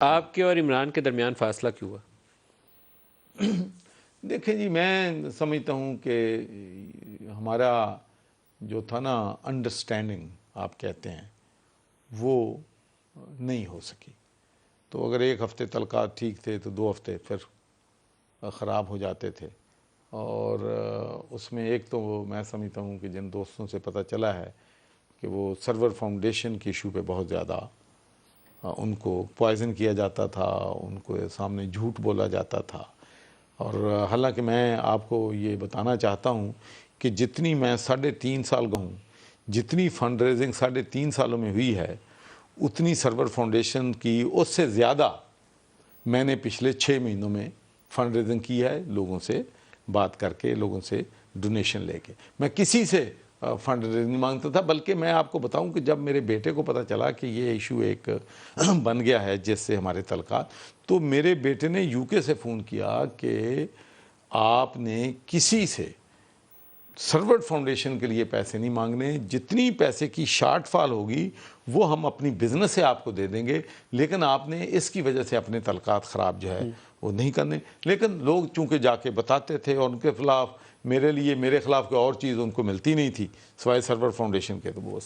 آپ کے اور عمران کے درمیان فاصلہ کیوں ہوا؟ دیکھیں جی، میں سمجھتا ہوں کہ ہمارا جو تھا نا انڈرسٹینڈنگ آپ کہتے ہیں وہ نہیں ہو سکی. تو اگر ایک ہفتے تعلقات ٹھیک تھے تو 2 ہفتے پھر خراب ہو جاتے تھے. اور اس میں ایک تو میں سمجھتا ہوں کہ جن دوستوں سے پتہ چلا ہے کہ وہ سرور فاؤنڈیشن کی ایشو پہ بہت زیادہ ان کو پوائزن کیا جاتا تھا، ان کو سامنے جھوٹ بولا جاتا تھا. اور حالانکہ میں آپ کو یہ بتانا چاہتا ہوں کہ جتنی میں 3.5 سال ہوں، جتنی فنڈ ریزنگ 3.5 سالوں میں ہوئی ہے، اتنی سرور فاؤنڈیشن کی اس سے زیادہ میں نے پچھلے 6 مہینوں میں فنڈ ریزنگ کی ہے، لوگوں سے بات کر کے، لوگوں سے ڈونیشن لے کے. میں کسی سے فنڈ ریزنگ نہیں مانگتا تھا. بلکہ میں آپ کو بتاؤں کہ جب میرے بیٹے کو پتہ چلا کہ یہ ایشو ایک بن گیا ہے جس سے ہمارے تعلقات، تو میرے بیٹے نے UK سے فون کیا کہ آپ نے کسی سے سرور فاؤنڈیشن کے لیے پیسے نہیں مانگنے، جتنی پیسے کی شارٹ فال ہوگی وہ ہم اپنی بزنس سے آپ کو دے دیں گے، لیکن آپ نے اس کی وجہ سے اپنے تعلقات خراب جو ہے وہ نہیں کرنے. لیکن لوگ چونکہ جا کے بتاتے تھے اور ان کے خلاف میرے خلاف کوئی اور چیز ان کو ملتی نہیں تھی سوائے سرور فاؤنڈیشن کے، تو وہ